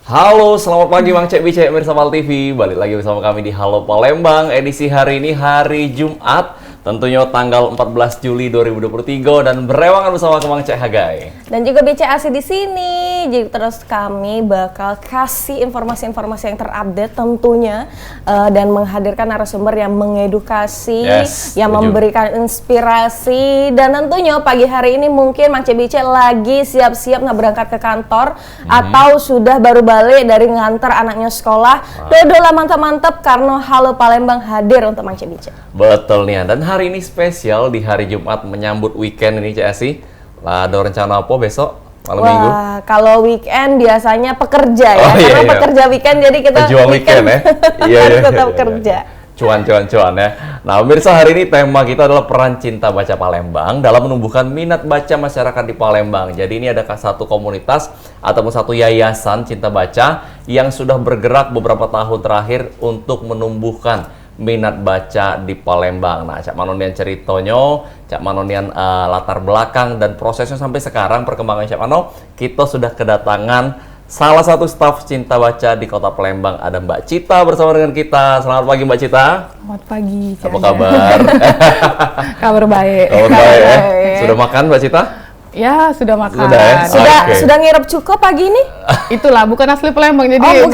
Halo, selamat pagi Bang Cek Bicek Mirsa Pal TV. Balik lagi bersama kami di Halo Palembang. Edisi hari ini hari Jumat, tentunya tanggal 14 Juli 2023 dan berewangan bersama Bang Cek Hagai. Dan juga BC Asi di sini. Jadi terus kami bakal kasih informasi-informasi yang terupdate tentunya dan menghadirkan narasumber yang mengedukasi, yang memberikan inspirasi, dan tentunya pagi hari ini mungkin Bang Cek Bicek lagi siap-siap berangkat ke kantor atau sudah baru balik dari nganter anaknya sekolah. Dodolah mantap-mantap karena Halo Palembang hadir untuk Bang Cek Bicek. Betul nih, dan hari ini spesial di hari Jumat menyambut weekend ini Cek Asi. Lah, ada rencana apa besok malam minggu? Kalau weekend biasanya pekerja ya, karena pekerja weekend jadi kita pejuang weekend ya. Iya, tetap kerja. Cuan ya. Nah, pemirsa, hari ini tema kita adalah peran cinta baca Palembang dalam menumbuhkan minat baca masyarakat di Palembang. Jadi ini ada satu komunitas ataupun satu yayasan cinta baca yang sudah bergerak beberapa tahun terakhir untuk menumbuhkan minat baca di Palembang. Nah, Cak Manonian ceritanya, Cak Manonian latar belakang dan prosesnya sampai sekarang perkembangan Cak Mano, kita sudah kedatangan salah satu staf cinta baca di Kota Palembang. Ada Mbak Cita bersama dengan kita. Selamat pagi Mbak Cita. Selamat pagi. Apa kabar? Kabar baik. Kabar baik ya? Sudah makan Mbak Cita? Ya, sudah makan. Sudah ya? Sudah ngirep cuko pagi ini? Itulah, bukan asli Palembang jadi. Iya.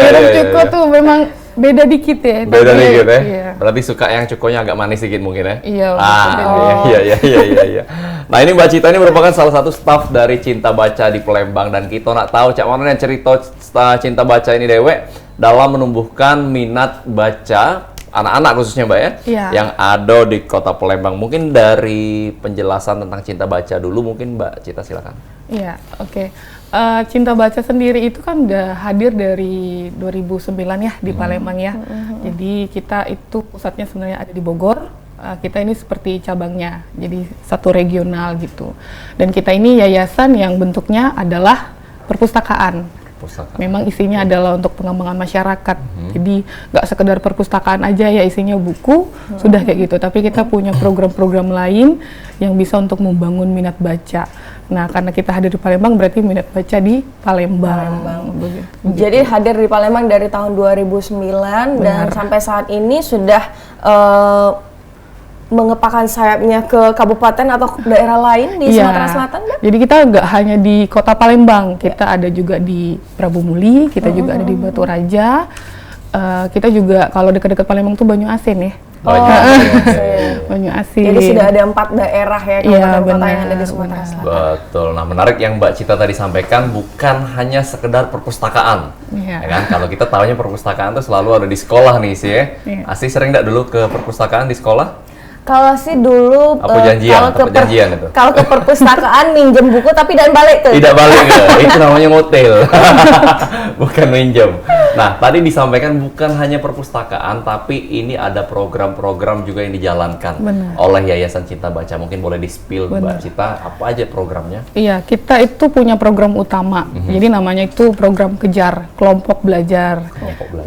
Ngirep cuko tuh memang beda dikit ya. Beda dikit ya? Iya. Berarti suka yang cukonya agak manis sedikit mungkin ya? Iya. Iya. Nah, ini Mbak Cita ini merupakan salah satu staf dari Cinta Baca di Palembang, dan kita nak tahu Cak Manonian cerita Cinta Baca ini dewek dalam menumbuhkan minat baca anak-anak khususnya Mbak ya? Iya. Yang ada di Kota Palembang. Mungkin dari penjelasan tentang Cinta Baca dulu mungkin Mbak Cita silakan. Iya, oke. Cinta Baca sendiri itu kan udah hadir dari 2009 ya di Palembang ya. Jadi kita itu pusatnya sebenarnya ada di Bogor. Kita ini seperti cabangnya, jadi satu regional gitu. Dan kita ini yayasan yang bentuknya adalah perpustakaan. Memang isinya adalah untuk pengembangan masyarakat. Jadi nggak sekedar perpustakaan aja ya isinya buku, sudah kayak gitu. Tapi kita punya program-program lain yang bisa untuk membangun minat baca. Nah, karena kita hadir di Palembang berarti minat baca di Palembang. Jadi hadir di Palembang dari tahun 2009. Dan sampai saat ini sudah mengepakkan sayapnya ke kabupaten atau daerah lain di Sumatera Selatan, Mbak? Jadi kita nggak hanya di Kota Palembang, kita ada juga di Prabu Muli, kita juga ada di Batu Raja, kita juga kalau dekat-dekat Palembang tuh Banyu Asin ya. Banyu Asin. Jadi sudah ada 4 daerah ya kabupaten kota yang ada di Sumatera Selatan. Betul. Nah, menarik yang Mbak Cita tadi sampaikan, bukan hanya sekedar perpustakaan. Ya kan? Kalau kita tahunya perpustakaan itu selalu ada di sekolah nih sih ya. Asi sering nggak dulu ke perpustakaan di sekolah? Kalau sih dulu kalau ke perpustakaan minjem buku tapi dan balik tuh. Tidak balik itu namanya ngotel. Bukan minjem. Nah, tadi disampaikan bukan hanya perpustakaan tapi ini ada program-program juga yang dijalankan oleh Yayasan Cinta Baca. Mungkin boleh di-spill Mbak Cita apa aja programnya? Iya, kita itu punya program utama. Jadi namanya itu program kejar, kelompok belajar.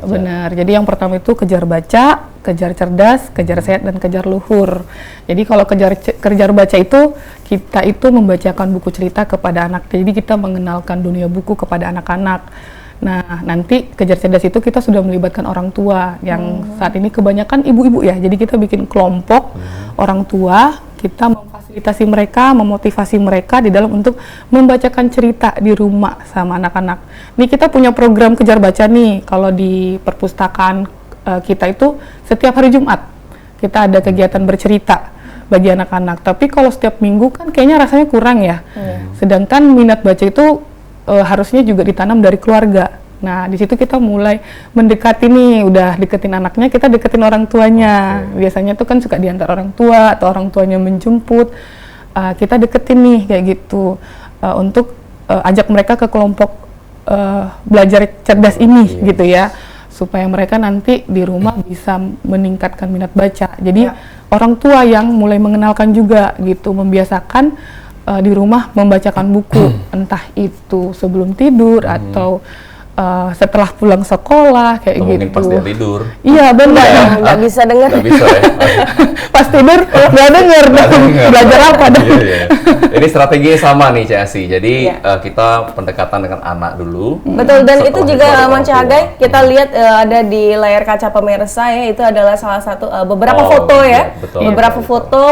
Benar. Jadi yang pertama itu kejar baca, kejar cerdas, kejar sehat, dan kejar luhur. Jadi kalau kejar baca itu, kita itu membacakan buku cerita kepada anak. Jadi kita mengenalkan dunia buku kepada anak-anak. Nah, nanti kejar cerdas itu kita sudah melibatkan orang tua, yang saat ini kebanyakan ibu-ibu ya. Jadi kita bikin kelompok orang tua, kita memfasilitasi mereka, memotivasi mereka di dalam untuk membacakan cerita di rumah sama anak-anak. Ini kita punya program kejar baca nih, kalau di perpustakaan kita itu setiap hari Jumat kita ada kegiatan bercerita bagi anak-anak. Tapi kalau setiap minggu kan kayaknya rasanya kurang ya. Sedangkan minat baca itu harusnya juga ditanam dari keluarga. Nah, di situ kita mulai mendekati nih, udah deketin anaknya, kita deketin orang tuanya. Biasanya tuh kan suka diantar orang tua atau orang tuanya menjemput. Kita deketin nih kayak gitu untuk ajak mereka ke kelompok belajar cerdas ini gitu ya, supaya mereka nanti di rumah bisa meningkatkan minat baca. Jadi orang tua yang mulai mengenalkan juga gitu, membiasakan di rumah membacakan buku, entah itu sebelum tidur atau setelah pulang sekolah kayak Atau gitu. mungkin pas dia tidur. Iya benar. Nggak bisa denger. Nggak bisa ya. Pas tidur nggak denger dong. Nggak Belajar denger. apa dong? Iya, iya. Ini strateginya sama nih CSI. Jadi Iya. kita pendekatan dengan anak dulu. Betul, dan itu Setelah juga orang tua. Mancahagai kita lihat ada di layar kaca pemirsa ya, itu adalah salah satu beberapa Oh, foto iya, ya, betul, beberapa betul, foto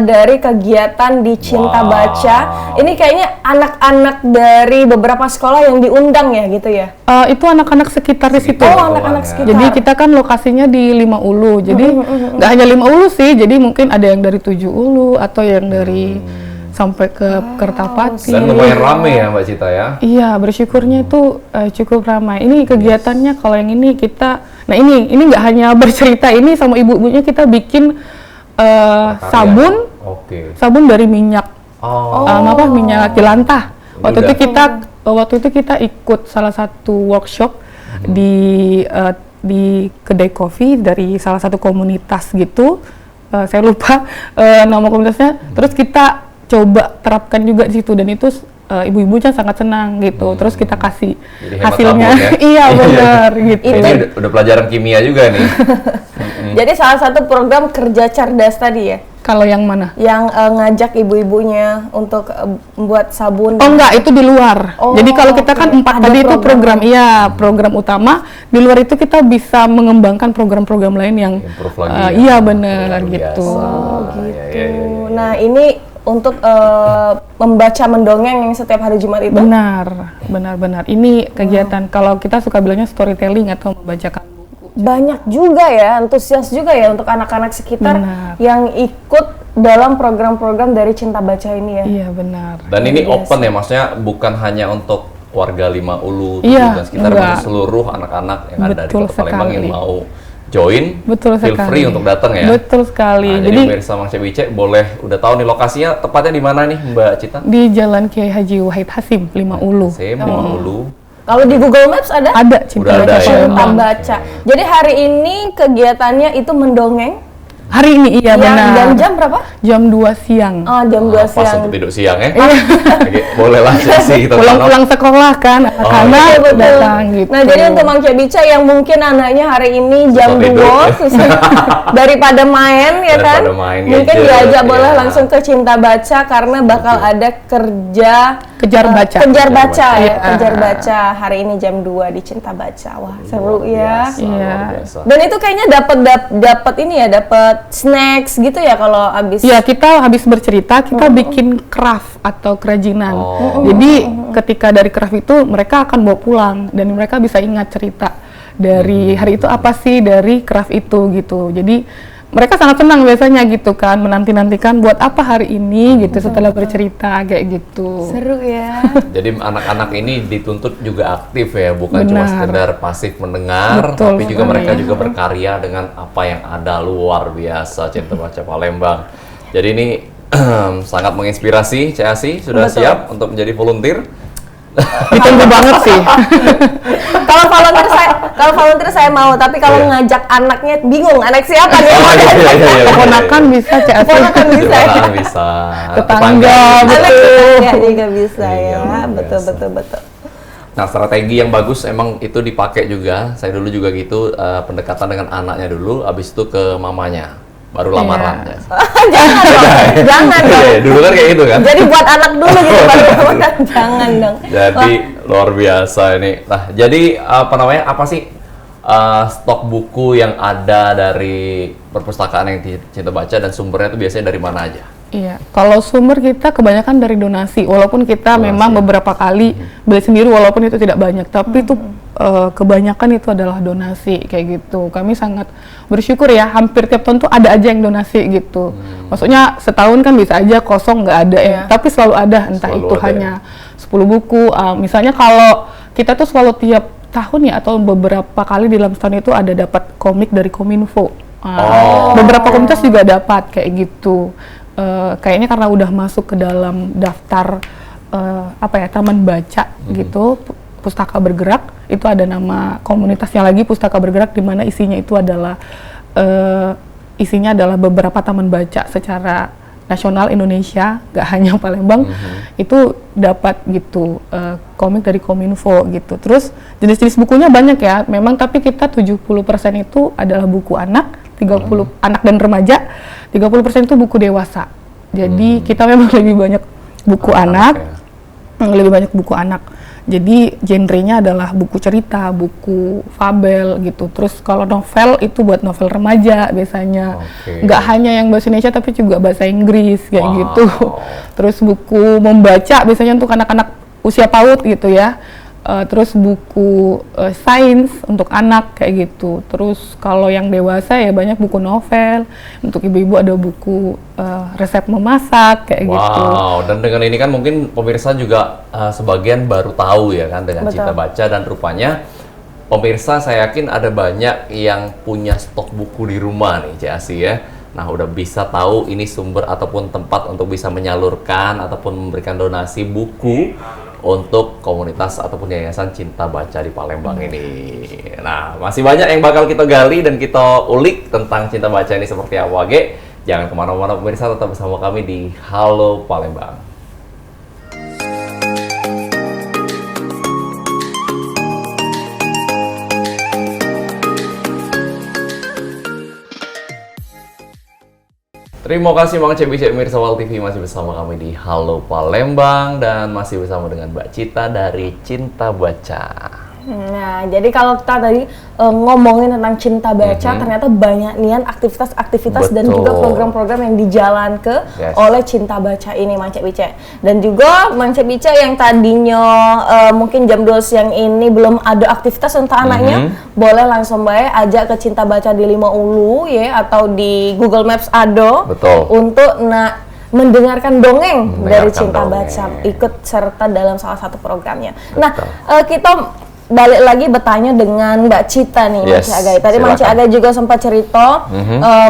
dari kegiatan di Cinta Wow. Baca. Ini kayaknya anak-anak dari beberapa sekolah yang diundang ya gitu ya. Itu anak-anak sekitar di situ. Oh, Sekitar anak-anak ya. sekitar. Jadi kita kan lokasinya di 5 Ulu. Jadi nggak hanya 5 Ulu sih. Jadi mungkin ada yang dari 7 Ulu atau yang dari sampai ke Kertapati. Dan lumayan rame ya Mbak Cita ya. Iya, bersyukurnya itu cukup ramai. Ini kegiatannya kalau yang ini kita, nah ini nggak hanya bercerita, ini sama ibu-ibunya kita bikin sabun, sabun dari minyak, minyak jelantah. Waktu itu kita ikut salah satu workshop di kedai kopi dari salah satu komunitas gitu. Saya lupa nama komunitasnya. Terus kita coba terapkan juga di situ, dan itu ibu-ibunya sangat senang gitu. Terus kita kasih Jadi hemat hasilnya. sabun ya. Iya benar gitu. Ini udah pelajaran kimia juga nih. Jadi salah satu program kerja cerdas tadi ya, Kalau yang mana? yang ngajak ibu-ibunya untuk membuat sabun. Oh enggak, itu di luar. Oh, Jadi kalau kita kan oke. 4 Ada tadi itu program. program utama. Di luar itu kita bisa mengembangkan program-program lain yang Improve lagi ya. iya benar Luar gitu. biasa. Gitu. Ya, ya, ya, ya. Nah ini untuk membaca mendongeng yang setiap hari Jumat itu. Benar. Ini kegiatan kalau kita suka bilangnya storytelling atau membacakan buku. Banyak juga ya, antusias juga ya untuk anak-anak sekitar Benar. yang ikut dalam program-program dari Cinta Baca ini ya. Iya benar. Dan ini Luar biasa. open ya, maksudnya bukan hanya untuk warga 5 Ulu Iya, dan sekitar, enggak. tapi seluruh anak-anak yang ada di Betul Kota Palembang yang sekali. mau join, Betul feel sekali. free untuk datang ya. Betul sekali. Nah, Jadi jadi pemirsa Mang Cebice boleh udah tahu nih lokasinya tepatnya di mana nih Mbak Cita? di Jalan Kiai Haji Wahid Hasim 5 Ulu. Sim, 5 Ulu. Kalau di Google Maps ada? Ada Cinta Udah ada Baca ya. Palembang. Cinta Baca. Jadi hari ini kegiatannya itu mendongeng. Hari ini iya yang benar. Dan jam berapa? Jam 2 siang. Jam 2 Pas siang. untuk tidur siang ya. Oke, boleh lah sih kita Pulang-pulang sekolah kan, anak-anak Betul, betul. datang gitu. Nah, jadi untuk Mang Cebica yang mungkin anaknya hari ini jam Susah tidur, 2 ya. susah daripada main ya kan. Daripada main Mungkin gadget, diajak boleh ya. langsung ke Cinta Baca karena bakal ada Kejar baca. Kejar baca baca. ya, Iya. kejar baca hari ini jam 2 di Cinta Baca. Wah, seru ya. Biasa, Iya. luar biasa. Dan itu kayaknya dapat ini ya, dapat snacks gitu ya kalau abis. Ya, kita habis bercerita, kita bikin craft atau kerajinan. Jadi ketika dari craft itu mereka akan bawa pulang dan mereka bisa ingat cerita dari hari itu apa sih dari craft itu gitu. Jadi mereka sangat senang biasanya gitu kan, menanti-nantikan buat apa hari ini gitu setelah bercerita kayak gitu. Seru ya. Jadi anak-anak ini dituntut juga aktif ya, bukan cuma Benar. sekedar pasif mendengar, Betul tapi juga sekali. mereka juga berkarya dengan apa yang ada. Luar biasa Cinta Baca Palembang. Jadi ini sangat menginspirasi. CSI sudah Betul. siap untuk menjadi volunteer? Ditunggu banget sih. Kalau volunteer saya mau, tapi kalau Iya. ngajak anaknya bingung, anak siapa nih? Iya. Keponakan bisa CSI. Keponakan bisa. Gimana bisa? Tetangga, Anak betul. tetangga juga bisa Iya, ya. luar Betul, biasa. betul, betul. Nah, strategi yang bagus emang itu dipakai juga. Saya dulu juga gitu, pendekatan dengan anaknya dulu, habis itu ke mamanya, baru lamaran. Iya. Ya. Jangan dong. Iya, dulu kan kayak gitu kan. Jadi buat anak dulu gitu baru keponakan. Jangan dong. Jadi luar biasa ini. Nah, jadi apa sih stok buku yang ada dari perpustakaan yang Cinta Baca dan sumbernya itu biasanya dari mana aja? Iya, kalau sumber kita kebanyakan dari donasi, walaupun kita Donasi, memang ya. beberapa kali beli sendiri walaupun itu tidak banyak, tapi itu kebanyakan itu adalah donasi kayak gitu. Kami sangat bersyukur ya, hampir tiap tahun tuh ada aja yang donasi gitu. Maksudnya setahun kan bisa aja kosong nggak ada ya, Iya. tapi selalu ada, entah Selalu itu ada, hanya 10 buku. Misalnya kalau kita tuh selalu tiap tahun ya atau beberapa kali di dalam setahun itu ada dapat komik dari Kominfo. Beberapa komunitas juga dapat kayak gitu. Kayaknya karena udah masuk ke dalam daftar taman baca gitu, Pustaka Bergerak, itu ada nama komunitasnya lagi, Pustaka Bergerak, di mana isinya itu adalah isinya adalah beberapa taman baca secara nasional Indonesia, nggak hanya Palembang, itu dapat gitu komik dari Kominfo gitu. Terus jenis-jenis bukunya banyak ya, memang, tapi kita 70% itu adalah buku anak, 30 anak dan remaja, 30% itu buku dewasa. Jadi kita memang lebih banyak buku anak, lebih banyak buku anak. Jadi genrenya adalah buku cerita, buku fabel gitu. Terus kalau novel itu buat novel remaja biasanya. Nggak hanya yang bahasa Indonesia tapi juga bahasa Inggris kayak gitu. Terus buku membaca biasanya untuk anak-anak usia PAUD gitu ya. Terus buku sains untuk anak kayak gitu. Terus kalau yang dewasa ya banyak buku novel. Untuk ibu-ibu ada buku resep memasak kayak gitu. Wow, dan dengan ini kan mungkin pemirsa juga sebagian baru tahu ya kan dengan Cinta Baca, dan rupanya pemirsa saya yakin ada banyak yang punya stok buku di rumah nih, Cik Asi ya. Nah, udah bisa tahu ini sumber ataupun tempat untuk bisa menyalurkan ataupun memberikan donasi buku untuk komunitas ataupun yayasan Cinta Baca di Palembang ini. Nah, masih banyak yang bakal kita gali dan kita ulik tentang Cinta Baca ini seperti apa, Ge. Jangan kemana-mana pemirsa, tetap bersama kami di Halo Palembang. Terima kasih Bang Cebi Mirsa Wal TV, masih bersama kami di Halo Palembang dan masih bersama dengan Mbak Cita dari Cinta Baca. Nah, jadi kalau kita tadi ngomongin tentang Cinta Baca, ternyata banyak nian aktivitas dan juga program-program yang dijalankan oleh Cinta Baca ini, Mang Cek Bice. Dan juga Mang Cek Bice yang tadinya mungkin jam 2 siang ini belum ada aktivitas untuk anaknya, boleh langsung baik ajak ke Cinta Baca di Lima Ulu ya, atau di Google Maps ada untuk mendengarkan dongeng dari Cinta Baca, ikut serta dalam salah satu programnya. Nah, kita balik lagi bertanya dengan Mbak Cita nih, Mang Cek Agai. Tadi Mang Cek Agai juga sempat cerita,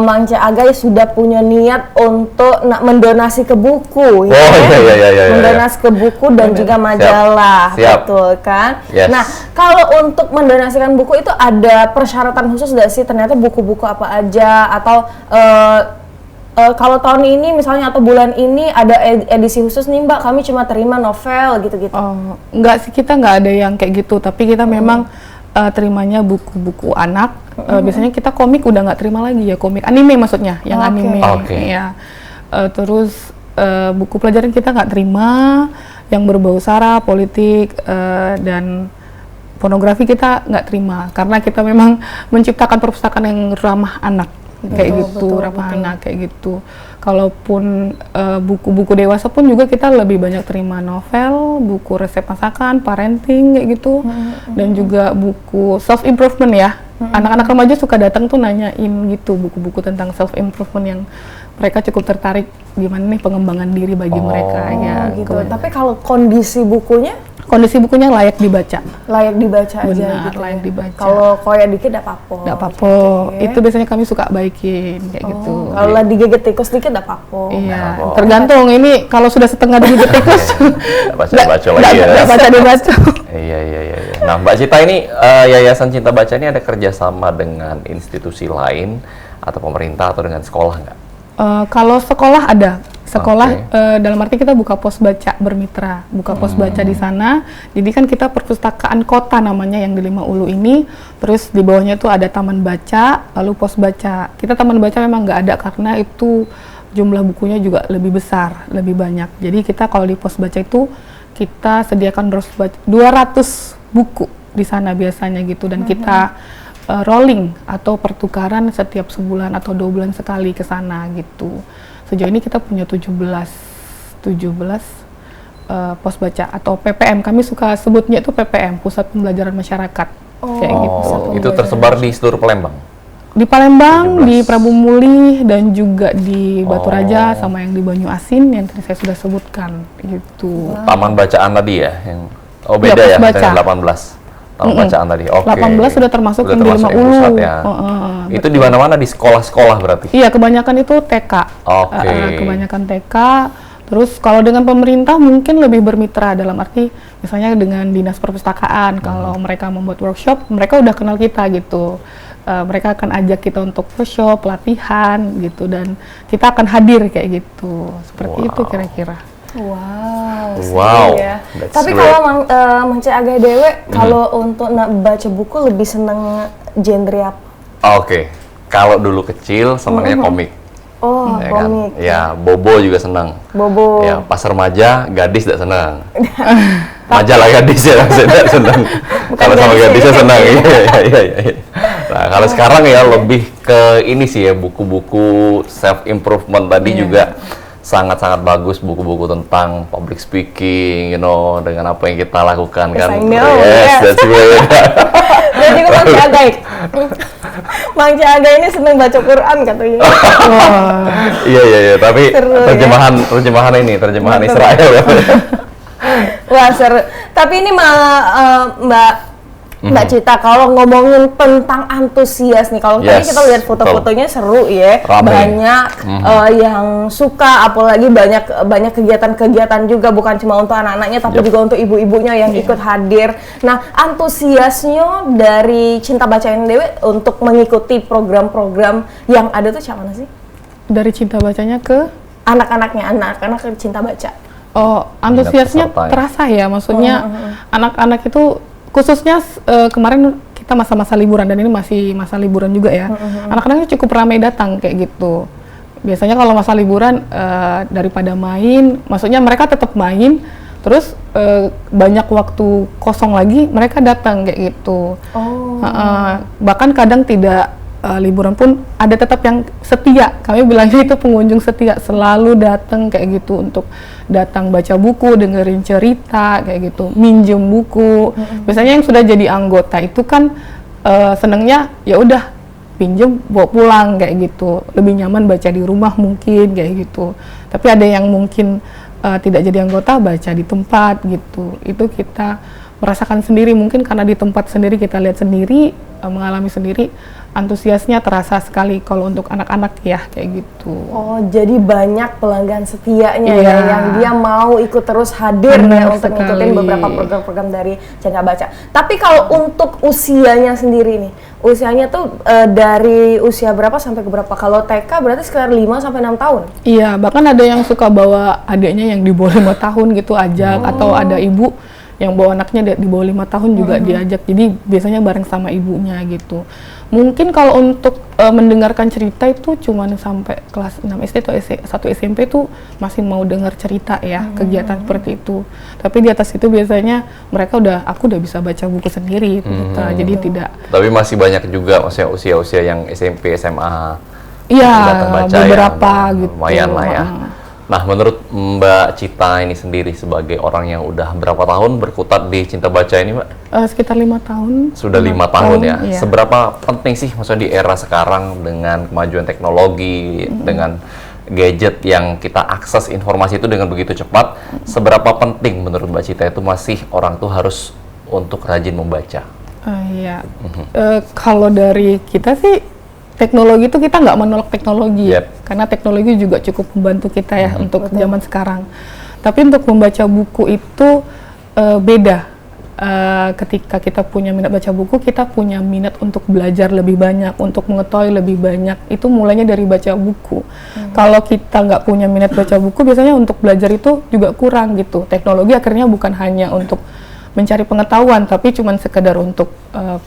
Mang Cek Agai sudah punya niat untuk mendonasi ke buku, mendonasi ke buku dan juga majalah, betul kan? Nah, kalau untuk mendonasikan buku itu ada persyaratan khusus nggak sih? Ternyata buku-buku apa aja, atau kalau tahun ini misalnya atau bulan ini ada edisi khusus nih Mbak, kami cuma terima novel gitu-gitu. Enggak sih, kita nggak ada yang kayak gitu, tapi kita memang terimanya buku-buku anak. Biasanya kita komik udah nggak terima lagi ya, komik anime maksudnya, yang anime. Ya. Terus buku pelajaran kita nggak terima, yang berbau sara, politik, dan pornografi kita nggak terima, karena kita memang menciptakan perpustakaan yang ramah anak. Kayak gitu, ramah anak kayak gitu. Kalaupun buku-buku dewasa pun juga kita lebih banyak terima novel, buku resep masakan, parenting kayak gitu, dan juga buku self improvement ya. Anak-anak remaja suka datang tuh nanyain gitu buku-buku tentang self improvement yang mereka cukup tertarik gimana nih pengembangan diri bagi mereka ya. Gitu. Tapi kalau kondisi bukunya layak dibaca. Layak dibaca aja gitu. Layak dibaca. Kalau koyak dikit enggak apa-apa. Enggak apa-apa. Itu biasanya kami suka baikin kayak gitu. Kalau digigit tikus dikit enggak apa-apa. Iya, tergantung. Ini kalau sudah setengah digigit tikus baca lagi ya. Enggak baca dibaca. Iya. Nah, Mbak Cita ini Yayasan Cinta Baca ini ada kerjasama dengan institusi lain atau pemerintah atau dengan sekolah nggak? Kalau sekolah ada. Sekolah dalam arti kita buka pos baca bermitra, buka pos baca di sana. Jadi kan kita perpustakaan kota namanya yang di Lima Ulu ini. Terus di bawahnya tuh ada taman baca, lalu pos baca. Kita taman baca memang nggak ada karena itu jumlah bukunya juga lebih besar, lebih banyak. Jadi kita kalau di pos baca itu kita sediakan 200 buku di sana biasanya gitu, dan kita rolling atau pertukaran setiap sebulan atau 2 bulan sekali ke sana gitu. Sejauh ini kita punya 17 pos baca atau PPM. Kami suka sebutnya itu PPM, Pusat Pembelajaran Masyarakat. Kayak gitu. Itu tersebar di seluruh Palembang? Di Palembang, 17. Di Prabu Mulih, dan juga di Batu Raja, sama yang di Banyu Asin yang tadi saya sudah sebutkan gitu. Taman bacaan tadi ya? Beda ya dengan 18. Taman bacaan tadi. 18 sudah termasuk yang di Lima Ulu. Ya. Itu di mana-mana di sekolah-sekolah berarti? Iya, kebanyakan itu TK. Kebanyakan TK. Terus kalau dengan pemerintah mungkin lebih bermitra, dalam arti misalnya dengan dinas perpustakaan. Kalau mereka membuat workshop, mereka udah kenal kita gitu. mereka akan ajak kita untuk workshop, pelatihan gitu, dan kita akan hadir kayak gitu. Seperti itu kira-kira. Wow, Wow, seru ya. that's Tapi great. kalau Mang Cek Aga dewe, kalau untuk baca buku lebih seneng genre apa? Oke, kalau dulu kecil senangnya komik. Oh, Ya kan? komik. Ya, Bobo juga senang. Bobo. Ya, pas remaja, gadis tidak senang. Majalah gadis ya, saya tidak senang. Kalau sama gadis gadisnya ya. senang. Iya. Nah, kalau sekarang ya lebih ke ini sih ya, buku-buku self improvement tadi juga sangat-sangat bagus, buku-buku tentang public speaking, dengan apa yang kita lakukan Yes, kan. I know, Yes, yes. that's right. Dan juga Mang Cek Aga. Mang Cek Aga ini seneng baca Quran katanya. Iya, tapi Seru ya. terjemahan Mantap. Israel ya. Wah, seru. Tapi ini Mbak Cita, kalau ngomongin tentang antusias nih, kalau tadi Yes, kita lihat foto-fotonya seru ya, Rame. banyak yang suka, apalagi banyak kegiatan-kegiatan juga, bukan cuma untuk anak-anaknya, tapi Yep. juga untuk ibu-ibunya yang ikut hadir. Nah, antusiasnya dari Cinta Baca NDW untuk mengikuti program-program yang ada tuh siapa sih? Dari cinta bacanya ke Anak-anak Cinta Baca. antusiasnya peserta ya. terasa ya, maksudnya anak-anak itu khususnya kemarin kita masa-masa liburan, dan ini masih masa liburan juga ya. Anak-anaknya cukup ramai datang kayak gitu. Biasanya kalau masa liburan daripada main, maksudnya mereka tetap main, terus banyak waktu kosong lagi mereka datang kayak gitu. Bahkan kadang tidak liburan pun ada tetap yang setia. Kami bilangnya itu pengunjung setia, selalu datang kayak gitu untuk datang baca buku, dengerin cerita kayak gitu, minjem buku. Biasanya yang sudah jadi anggota itu kan senengnya ya udah pinjem bawa pulang kayak gitu, lebih nyaman baca di rumah mungkin kayak gitu. Tapi ada yang mungkin tidak jadi anggota, baca di tempat gitu. Itu kita merasakan sendiri, mungkin karena di tempat sendiri kita lihat sendiri, mengalami sendiri, antusiasnya terasa sekali kalau untuk anak-anak ya kayak gitu. Oh, jadi banyak pelanggan setianya Iya. ya, yang dia mau ikut terus hadir Benar ya untuk sekali. ngikutin beberapa program-program dari Cinta Baca. Tapi kalau untuk usianya sendiri nih, usianya tuh dari usia berapa sampai ke berapa? Kalau TK berarti sekitar 5 sampai 6 tahun. Iya, bahkan ada yang suka bawa adiknya yang di bawah 5 tahun gitu ajak, atau ada ibu yang bawa anaknya di bawah 5 tahun juga diajak. Jadi biasanya bareng sama ibunya gitu. Mungkin kalau untuk mendengarkan cerita itu cuman sampai kelas 6 SD atau 1 SMP tuh masih mau dengar cerita ya, kegiatan seperti itu. Tapi di atas itu biasanya mereka aku udah bisa baca buku sendiri ternyata. Jadi tidak. Tapi masih banyak juga maksudnya usia-usia yang SMP, SMA. Iya, datang baca beberapa ya, gitu. lumayan lah ya. Nah, menurut Mbak Cita ini sendiri sebagai orang yang udah berapa tahun berkutat di Cinta Baca ini, Mbak? Sekitar 5 tahun. Sudah 5 tahun ya. Iya. Seberapa penting sih maksudnya di era sekarang dengan kemajuan teknologi, dengan gadget yang kita akses informasi itu dengan begitu cepat, seberapa penting menurut Mbak Cita itu masih orang tuh harus untuk rajin membaca? Iya. Kalau dari kita sih, teknologi itu kita nggak menolak teknologi, Yep. karena teknologi juga cukup membantu kita ya untuk zaman sekarang. Tapi untuk membaca buku itu beda. Ketika kita punya minat baca buku, kita punya minat untuk belajar lebih banyak, untuk mengetahui lebih banyak. Itu mulainya dari baca buku. Kalau kita nggak punya minat baca buku, biasanya untuk belajar itu juga kurang gitu. Teknologi akhirnya bukan hanya untuk mencari pengetahuan, tapi cuma sekedar untuk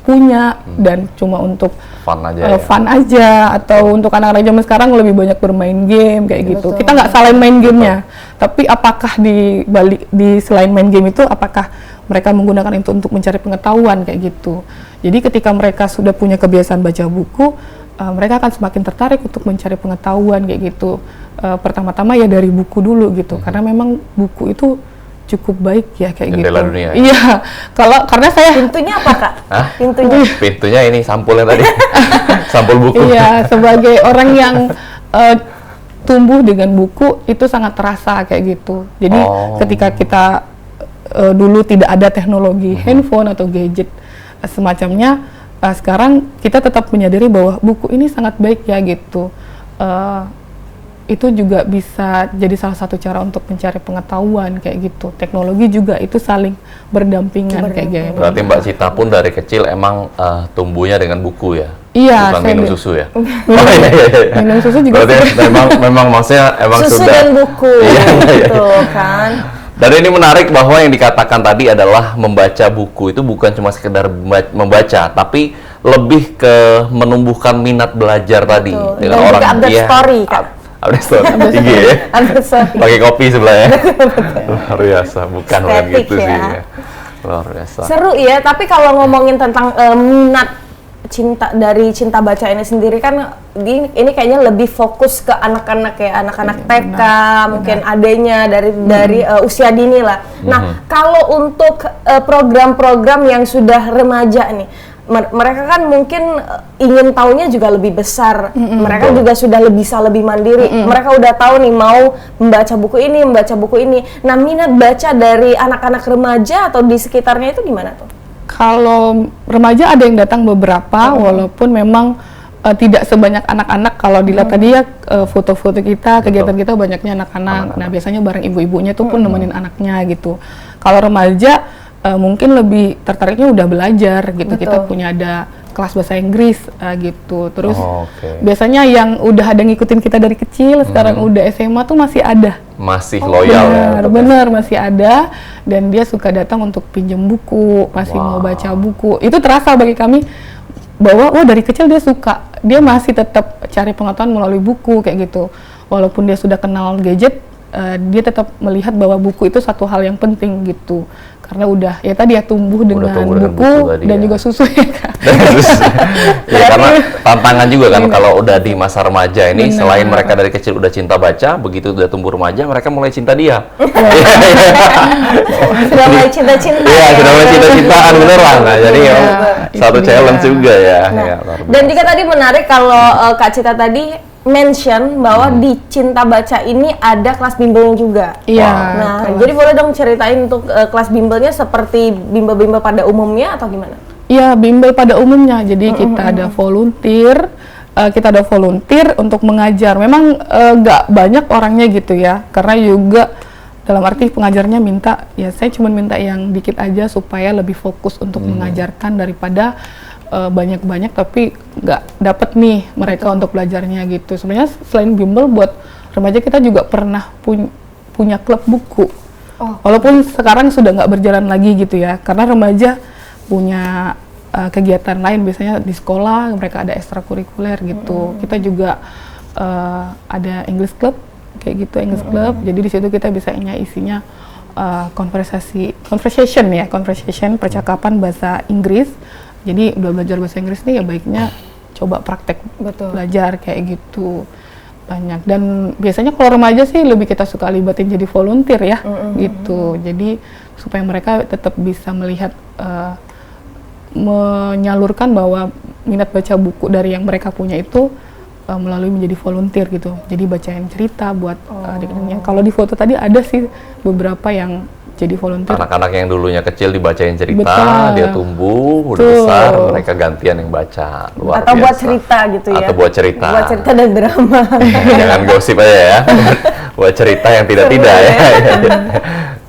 punya dan cuma untuk Fun aja ya? fun aja, atau untuk anak-anak zaman sekarang lebih banyak bermain game kayak gitu. Kita nggak salahin main gamenya, tapi apakah di selain main game itu apakah mereka menggunakan itu untuk mencari pengetahuan kayak gitu. Jadi ketika mereka sudah punya kebiasaan baca buku, mereka akan semakin tertarik untuk mencari pengetahuan kayak gitu. Pertama-tama ya dari buku dulu gitu, karena memang buku itu cukup baik ya kayak Jendela gitu. dunia ya? Iya, karena saya Pintunya apa, Kak? Hah? Pintunya. Pintunya ini sampulnya tadi. Sampul buku. iya, sebagai orang yang tumbuh dengan buku itu sangat terasa kayak gitu. Jadi ketika kita dulu tidak ada teknologi handphone atau gadget semacamnya, sekarang kita tetap menyadari bahwa buku ini sangat baik ya gitu. Itu juga bisa jadi salah satu cara untuk mencari pengetahuan kayak gitu. Teknologi juga itu saling berdampingan kayak gitu. Berarti Mbak Cita pun dari kecil emang tumbuhnya dengan buku ya? Iya, bukan saya minum susu ya. Minum susu juga. Berarti memang maksudnya emang susu sudah. dan buku, gitu kan. Dan ini menarik bahwa yang dikatakan tadi adalah membaca buku itu bukan cuma sekedar membaca, tapi lebih ke menumbuhkan minat belajar tadi dengan Dan orang juga update story, Kak. Update story tinggi ya. Update story. Pakai kopi sebelahnya. Luar biasa, bukan Estetik gitu ya. sih. Ya. Luar biasa. Seru ya, tapi kalau ngomongin tentang minat dari cinta baca ini sendiri kan ini kayaknya lebih fokus ke anak-anak ya, anak-anak TK, mungkin adanya dari usia dini lah. Nah, kalau untuk program-program yang sudah remaja nih, mereka kan mungkin ingin tahunya juga lebih besar. Mereka juga sudah bisa lebih mandiri. Mereka udah tahu nih mau membaca buku ini, membaca buku ini. Nah, minat baca dari anak-anak remaja atau di sekitarnya itu gimana tuh? Kalau remaja ada yang datang beberapa, walaupun memang tidak sebanyak anak-anak. Kalau dilihat tadi ya foto-foto kita, kegiatan kita banyaknya anak-anak. Nah, biasanya bareng ibu-ibunya tuh pun nemenin anaknya gitu. Kalau remaja mungkin lebih tertariknya udah belajar gitu. Kita punya ada kelas bahasa Inggris gitu. Terus biasanya yang udah ada ngikutin kita dari kecil, sekarang udah SMA tuh masih ada. Masih loyal ya. Bener, masih ada. Dan dia suka datang untuk pinjam buku, masih mau baca buku. Itu terasa bagi kami bahwa dari kecil dia suka. Dia masih tetap cari pengetahuan melalui buku kayak gitu. Walaupun dia sudah kenal gadget, dia tetap melihat bahwa buku itu satu hal yang penting gitu. Karena udah ya tadi ya tumbuh dengan buku dan juga susu ya Kak. Ya, karena tantangan juga kan kalau udah di masa remaja ini, selain mereka dari kecil udah cinta baca, begitu udah tumbuh remaja mereka mulai cinta dia. Sudah mulai cinta-cinta. Iya, sudah mulai cinta-cintaan beneran. Nah, jadi satu challenge juga ya. Dan juga tadi menarik kalau Kak Cita tadi mention bahwa di Cinta Baca ini ada kelas bimbelnya juga. Iya. Nah, jadi boleh dong ceritain untuk kelas bimbelnya seperti bimbel-bimbel pada umumnya atau gimana? Iya, bimbel pada umumnya. Jadi kita ada volunteer, untuk mengajar. Memang nggak banyak orangnya gitu ya, karena juga dalam arti pengajarnya minta, ya saya cuma minta yang dikit aja supaya lebih fokus untuk mengajarkan daripada banyak-banyak tapi nggak dapet nih mereka untuk belajarnya gitu. Sebenarnya selain bimbel buat remaja kita juga pernah punya klub buku. Walaupun sekarang sudah nggak berjalan lagi gitu ya, karena remaja punya kegiatan lain, biasanya di sekolah mereka ada ekstrakurikuler gitu. Kita juga ada English club kayak gitu, English club. Jadi di situ kita bisa isinya conversation, percakapan bahasa Inggris. Jadi belajar bahasa Inggris nih ya baiknya coba praktek belajar kayak gitu banyak. Dan biasanya kalau remaja sih lebih kita suka libatin jadi volunteer ya gitu. Jadi supaya mereka tetap bisa melihat menyalurkan bahwa minat baca buku dari yang mereka punya itu melalui menjadi volunteer gitu. Jadi bacain cerita buat adik-adiknya. Kalau di foto tadi ada sih beberapa yang jadi volunteer. Anak-anak yang dulunya kecil dibacain cerita, dia tumbuh, udah besar, mereka gantian yang baca. Luar atau biasa. Buat cerita gitu ya. Atau buat cerita. Buat cerita dan drama. Jangan gosip aja ya. Buat cerita yang tidak-tidak ya.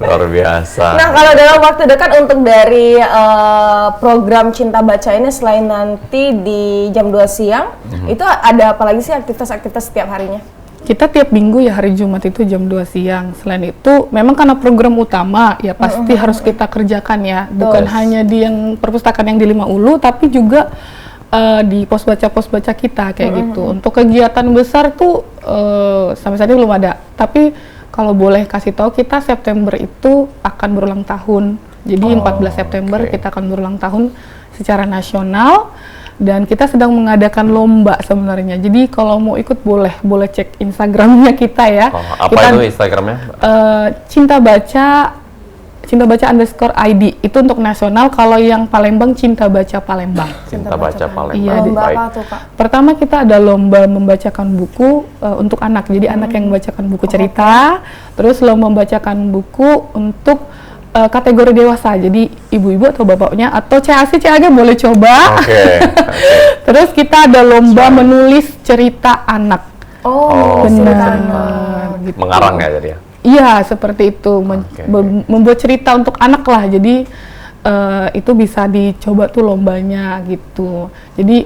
Luar biasa. Nah, kalau dalam waktu dekat untuk dari program Cinta Baca ini, selain nanti di jam 2 siang, itu ada apa lagi sih aktivitas-aktivitas setiap harinya? Kita tiap minggu ya hari Jumat itu jam 2 siang. Selain itu, memang karena program utama ya pasti harus kita kerjakan ya. Bukan hanya di yang perpustakaan yang di Lima Ulu, tapi juga di pos baca kita kayak gitu. Untuk kegiatan besar tuh sampai saat ini belum ada. Tapi kalau boleh kasih tahu, kita September itu akan berulang tahun. Jadi 14 September kita akan berulang tahun secara nasional. Dan kita sedang mengadakan lomba sebenarnya. Jadi kalau mau ikut boleh cek Instagramnya kita ya. Apa kita, itu Instagramnya? Cinta Baca _ID itu untuk nasional. Kalau yang Palembang Cinta Baca Palembang. Cinta Baca Palembang. Iya, lomba apa tuh Kak? Pertama kita ada lomba membacakan buku untuk anak. Jadi anak yang membacakan buku cerita. Terus lomba membacakan buku untuk kategori dewasa, jadi ibu-ibu atau bapaknya atau CAC CAG boleh coba. Terus kita ada lomba menulis cerita anak. Benar. Gitu. Mengarang ya jadi ya? Iya, seperti itu. Membuat cerita untuk anak lah. Jadi itu bisa dicoba tuh lombanya gitu. Jadi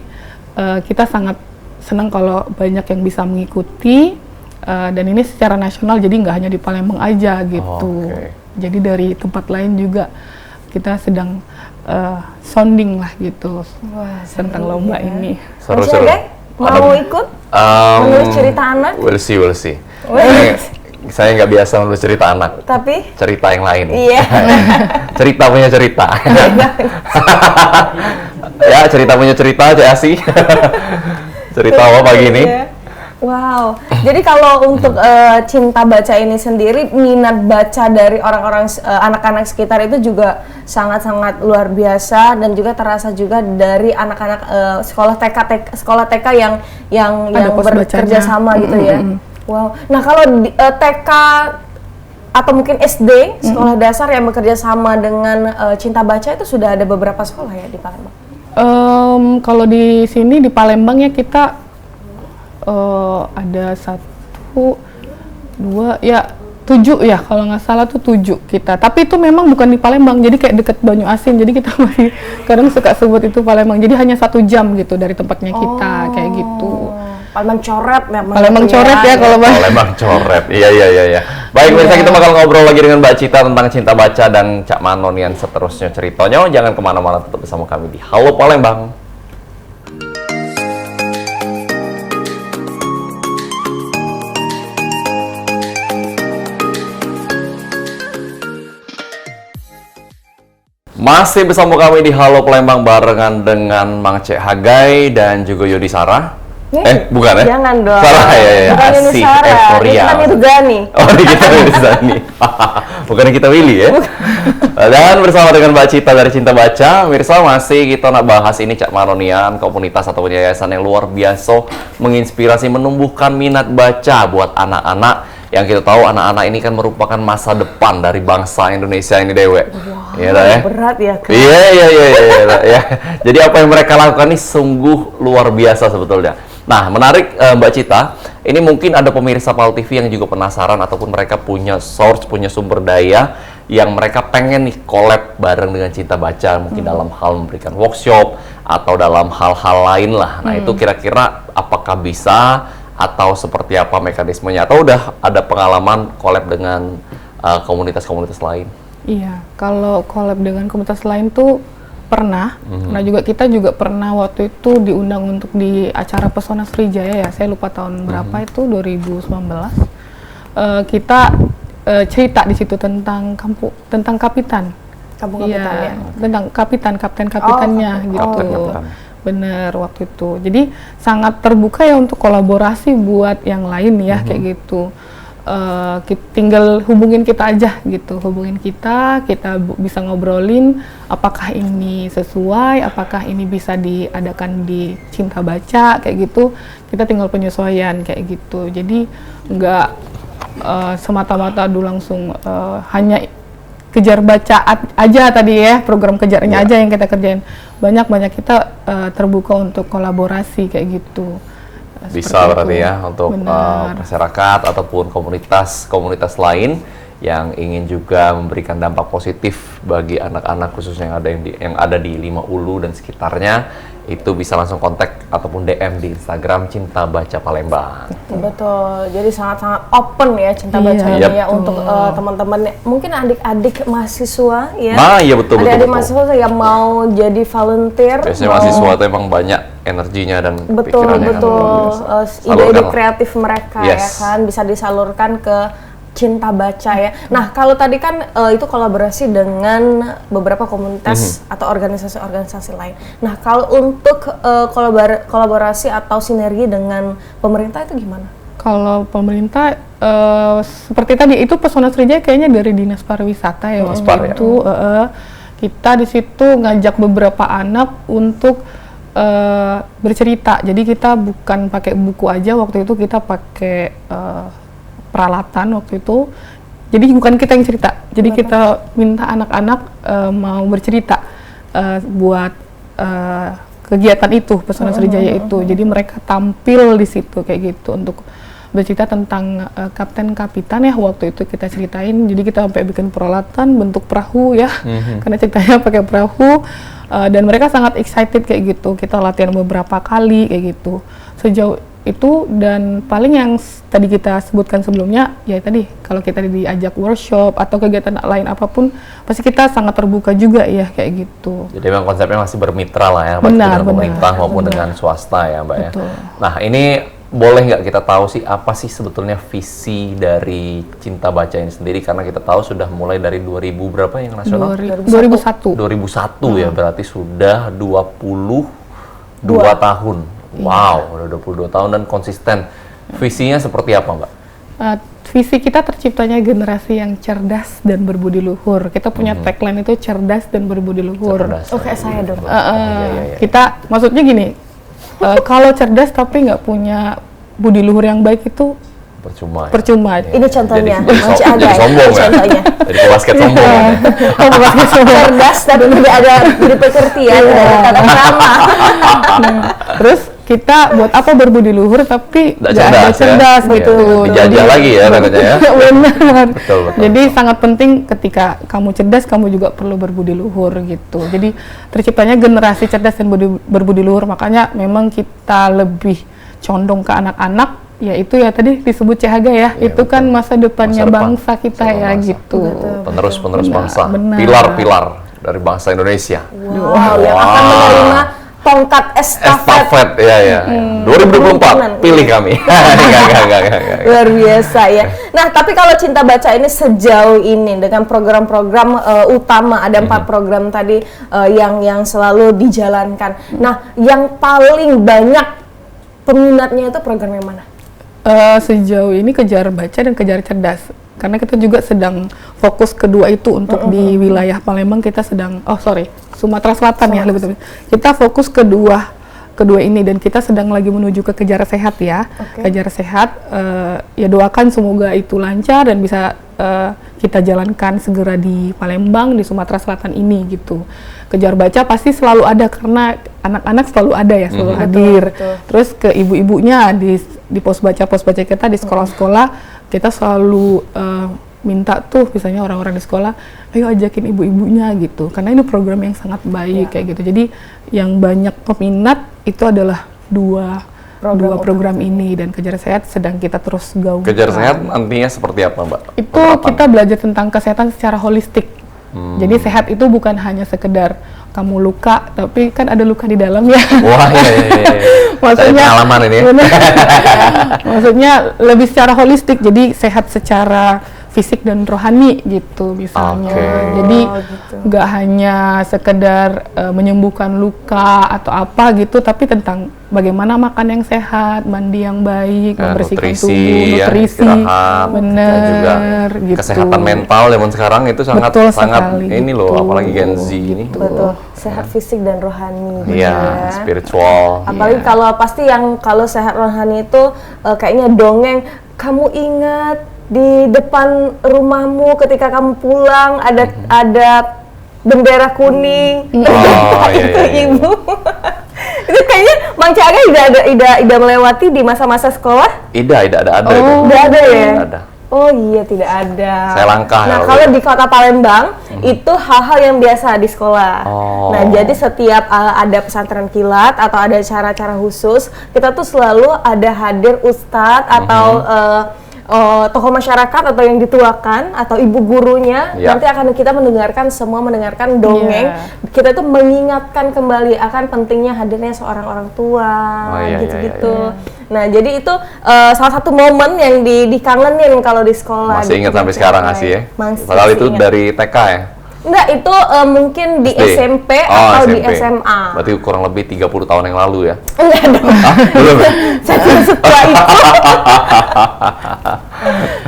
kita sangat senang kalau banyak yang bisa mengikuti, dan ini secara nasional, jadi nggak hanya di Palembang aja gitu. Jadi dari tempat lain juga kita sedang sounding lah gitu. Wah, tentang lomba ini. Seru-seru. Mau ikut menulis cerita anak? We'll see. Wih. Saya nggak biasa menulis cerita anak. Tapi Cerita yang lain. iya. Cerita punya cerita. Ya, cerita punya cerita aja sih. Cerita apa pagi ini? Wow. Jadi kalau untuk Cinta Baca ini sendiri, minat baca dari orang-orang anak-anak sekitar itu juga sangat-sangat luar biasa, dan juga terasa juga dari anak-anak sekolah TK yang bekerja sama gitu ya. Wow. Nah, kalau TK atau mungkin SD, sekolah dasar yang bekerja sama dengan Cinta Baca itu sudah ada beberapa sekolah ya di Palembang? Kalau di sini di Palembang ya kita ada 1, 2, ya 7 ya, kalau nggak salah tuh 7 kita. Tapi itu memang bukan di Palembang, jadi kayak deket Banyu Asin, jadi kita masih kadang suka sebut itu Palembang. Jadi hanya 1 jam gitu dari tempatnya kita, kayak gitu. Palembang coret ya. Palembang coret ya kalau Palembang coret. Iya. Baik, pemirsa, kita bakal ngobrol lagi dengan Mbak Cita tentang Cinta Baca dan Cak Manon yang seterusnya ceritanya. Jangan kemana-mana, tetap bersama kami di Halo Palembang. Masih bersama kami di Halo Palembang barengan dengan Mang Cek Hagai dan juga Yodi Sarah. Bukan ya? Jangan dong. Sarah ya. Bukan Yodi Asik, Sarah. euforia. Bukan Yodi Gani. Oh, kita Yodi Gani. Bukan kita Willy ya. Dan bersama dengan Mbak Cita dari Cinta Baca, mirsa masih kita nak bahas ini Cak Manonian, komunitas atau yayasan yang luar biasa menginspirasi menumbuhkan minat baca buat anak-anak. Yang kita tahu anak-anak ini kan merupakan masa depan dari bangsa Indonesia ini dewek. Iya ya. Berat ya. Iya. Jadi apa yang mereka lakukan ini sungguh luar biasa sebetulnya. Nah, menarik Mbak Cita, ini mungkin ada pemirsa PAL TV yang juga penasaran ataupun mereka punya source, punya sumber daya yang mereka pengen nih collab bareng dengan Cinta Baca, mungkin dalam hal memberikan workshop atau dalam hal-hal lain lah. Nah, itu kira-kira apakah bisa atau seperti apa mekanismenya, atau udah ada pengalaman collab dengan komunitas-komunitas lain? Iya, kalau collab dengan komunitas lain tuh pernah. Nah juga kita juga pernah waktu itu diundang untuk di acara Pesona Sriwijaya ya, saya lupa tahun berapa itu, 2019. Kita cerita di situ tentang kapitan. Kampung Kapitan ya. Tentang kapten-kapitannya gitu. Bener waktu itu. Jadi sangat terbuka ya untuk kolaborasi buat yang lain ya, kayak gitu. Tinggal hubungin kita aja gitu, kita bisa ngobrolin apakah ini sesuai, apakah ini bisa diadakan di Cinta Baca kayak gitu. Kita tinggal penyesuaian kayak gitu. Jadi nggak semata-mata langsung hanya kejar baca aja tadi ya, program kejarnya aja yang kita kerjain. Banyak kita terbuka untuk kolaborasi kayak gitu. Bisa berarti ya untuk masyarakat ataupun komunitas lain yang ingin juga memberikan dampak positif bagi anak-anak khususnya yang ada di Lima Ulu dan sekitarnya, itu bisa langsung kontak ataupun DM di Instagram Cinta Baca Palembang. Betul, jadi sangat-sangat open ya Cinta Baca ini ya untuk teman-teman, mungkin adik-adik mahasiswa ya. Iya betul. Adik-adik mahasiswa yang mau jadi volunteer. Biasanya mahasiswa itu emang banyak energinya dan pikirannya. Betul. Ide-ide kreatif mereka ya kan bisa disalurkan ke Cinta Baca ya. Nah, kalau tadi kan itu kolaborasi dengan beberapa komunitas atau organisasi-organisasi lain. Nah, kalau untuk kolaborasi atau sinergi dengan pemerintah itu gimana? Kalau pemerintah seperti tadi itu Pesona Sriwijaya kayaknya dari Dinas Pariwisata ya. Waktu itu kita di situ ngajak beberapa anak untuk bercerita. Jadi kita bukan pakai buku aja, waktu itu kita pakai peralatan waktu itu. Jadi bukan kita yang cerita. Jadi kita minta anak-anak mau bercerita buat kegiatan itu, Pesona Sriwijaya itu. Jadi mereka tampil di situ kayak gitu untuk bercerita tentang kapten kapitan ya, waktu itu kita ceritain. Jadi kita sampai bikin peralatan bentuk perahu ya, karena ceritanya pakai perahu. Dan mereka sangat excited kayak gitu. Kita latihan beberapa kali kayak gitu. Sejauh itu, dan paling yang tadi kita sebutkan sebelumnya ya tadi, kalau kita diajak workshop atau kegiatan lain apapun, pasti kita sangat terbuka juga ya kayak gitu. Jadi memang konsepnya masih bermitra lah ya, baik dengan pemerintah maupun dengan swasta ya Mbak ya. Nah ini boleh nggak kita tahu sih apa sih sebetulnya visi dari Cinta Baca ini sendiri, karena kita tahu sudah mulai dari 2000 berapa yang nasional? 2001 ya, berarti sudah 22 tahun. Wow, udah 22 tahun dan konsisten. Visinya seperti apa Mbak? Visi kita terciptanya generasi yang cerdas dan berbudi luhur. Kita punya tagline itu cerdas dan berbudi luhur. Oke, saya dong. Kita maksudnya gini, kalau cerdas tapi nggak punya budi luhur yang baik itu percuma. Ini contohnya. Jadi sombong ya. Contohnya. Jadi basket sombong. Cerdas tapi tidak ada budi pekerti ya, tata krama. Terus kita buat apa berbudi luhur tapi nggak cerdas ya? gitu. Dijajah lagi ya katanya ya. Benar. Betul. Jadi sangat penting ketika kamu cerdas, kamu juga perlu berbudi luhur gitu. Jadi terciptanya generasi cerdas dan berbudi luhur, makanya memang kita lebih condong ke anak-anak. Ya itu ya tadi disebut CHG ya, itu kan masa depannya bangsa kita ya gitu. Penerus bangsa, benar. Pilar-pilar dari bangsa Indonesia. Wow, yang akan menerima tongkat estafet. Ya. 2024 pilih kami. Enggak. Luar biasa ya. Nah, tapi kalau Cinta Baca ini sejauh ini dengan program-program utama, ada 4 program tadi yang selalu dijalankan. Nah, yang paling banyak peminatnya itu program yang mana? Sejauh ini Kejar Baca dan Kejar Cerdas, karena kita juga sedang fokus kedua itu untuk di wilayah Palembang. Kita sedang Sumatera Selatan ya lebih. Kita fokus kedua ini dan kita sedang lagi menuju ke Kejar Sehat ya. Kejar Sehat, ya doakan semoga itu lancar dan bisa kita jalankan segera di Palembang, di Sumatera Selatan ini gitu. Kejar Baca pasti selalu ada karena anak-anak selalu ada ya, selalu hadir. Betul. Terus ke ibu-ibunya di pos baca kita di sekolah-sekolah, kita selalu minta tuh misalnya orang-orang di sekolah, ayo ajakin ibu-ibunya gitu, karena ini program yang sangat baik kayak gitu. Jadi yang banyak peminat itu adalah dua program ini, dan Kejar Sehat sedang kita terus gaungkan. Kejar Sehat nantinya seperti apa Mbak? Itu kita belajar tentang kesehatan secara holistik. Jadi sehat itu bukan hanya sekedar kamu luka, tapi kan ada luka di dalam ya. Wah iya. Maksudnya pengalaman ini. Maksudnya lebih secara holistik, jadi sehat secara fisik dan rohani gitu misalnya. Jadi nggak hanya sekedar menyembuhkan luka atau apa gitu, tapi tentang bagaimana makan yang sehat, mandi yang baik, membersihkan tubuh, nutrisi, benar, gitu. Kesehatan mental zaman sekarang itu sangat ini loh, apalagi Gen Z ini. Betul, sehat fisik dan rohani. Iya, spiritual. Apalagi kalau sehat rohani itu kayaknya dongeng. Kamu ingat di depan rumahmu ketika kamu pulang ada bendera kuning. Itu ibu. Itu kayaknya Mang Caga tidak melewati di masa-masa sekolah? Ada itu. Tidak ada ya? Ada. Oh iya, tidak ada. Saya langkah. Nah, kalau di Kota Palembang itu hal-hal yang biasa di sekolah. Nah, jadi setiap ada pesantren kilat atau ada acara-acara khusus, kita tuh selalu ada hadir ustadz atau tokoh masyarakat atau yang dituakan atau ibu gurunya. Nanti akan kita mendengarkan dongeng. Kita tuh mengingatkan kembali akan pentingnya hadirnya seorang orang tua gitu-gitu. Nah, jadi itu salah satu momen yang dikangenin kalau di sekolah. Masih ingat sampai sekarang sih ya? Padahal itu dari TK ya? Enggak, itu mungkin di SMP atau SMP. di SMA. Berarti kurang lebih 30 tahun yang lalu ya? Enggak dong. Belum ya? Saya tidak setua itu.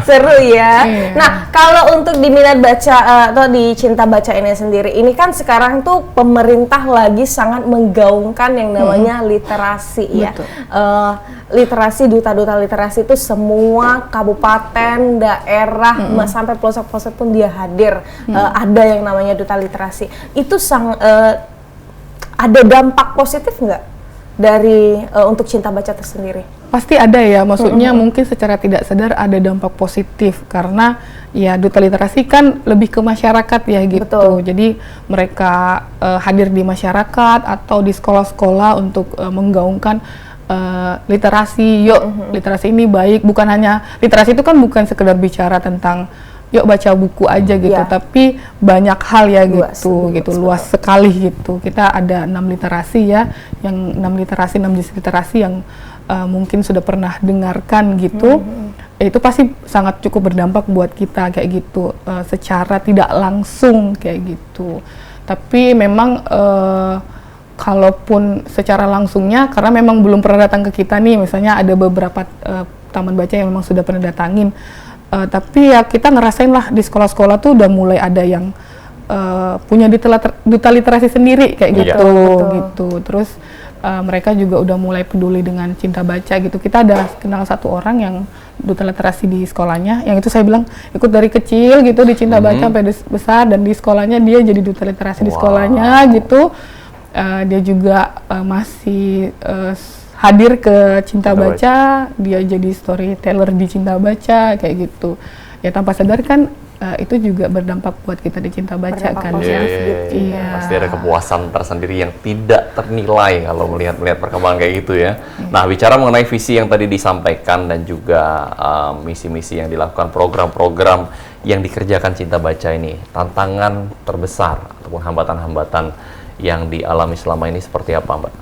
Seru ya. Nah, kalau untuk di Minat Baca atau di Cinta Baca ini sendiri, ini kan sekarang tuh pemerintah lagi sangat menggaungkan yang namanya literasi ya. Literasi, duta-duta literasi itu semua kabupaten, daerah, sampai pelosok-pelosok pun dia hadir. Ada yang namanya duta literasi. Itu ada dampak positif nggak dari untuk Cinta Baca tersendiri? Pasti ada ya, maksudnya mungkin secara tidak sadar ada dampak positif karena ya duta literasi kan lebih ke masyarakat ya gitu. Betul. Jadi mereka hadir di masyarakat atau di sekolah-sekolah untuk menggaungkan literasi. Yuk, literasi ini baik. Bukan hanya literasi itu kan bukan sekedar bicara tentang yuk baca buku aja gitu, tapi banyak hal ya luas sekali gitu. Kita ada 6 literasi ya, yang 6 literasi, 6 jenis literasi yang mungkin sudah pernah dengarkan gitu. Itu pasti sangat cukup berdampak buat kita kayak gitu, secara tidak langsung kayak gitu. Tapi memang kalaupun secara langsungnya, karena memang belum pernah datang ke kita nih, misalnya ada beberapa taman baca yang memang sudah pernah datangin. Tapi ya kita ngerasain lah di sekolah-sekolah tuh udah mulai ada yang punya duta literasi sendiri kayak gitu, gitu. Terus mereka juga udah mulai peduli dengan Cinta Baca gitu. Kita ada kenal satu orang yang duta literasi di sekolahnya, yang itu saya bilang ikut dari kecil gitu di Cinta Baca sampai besar, dan di sekolahnya dia jadi duta literasi di sekolahnya gitu. Dia juga masih hadir ke Cinta Baca, dia jadi storyteller di Cinta Baca kayak gitu. Ya tanpa sadar kan itu juga berdampak buat kita di Cinta Baca kan. Iya. Pasti ada kepuasan tersendiri yang tidak ternilai kalau melihat perkembangan kayak gitu ya. Nah, bicara mengenai visi yang tadi disampaikan dan juga misi-misi yang dilakukan, program-program yang dikerjakan Cinta Baca ini, tantangan terbesar ataupun hambatan-hambatan yang dialami selama ini seperti apa, Mbak?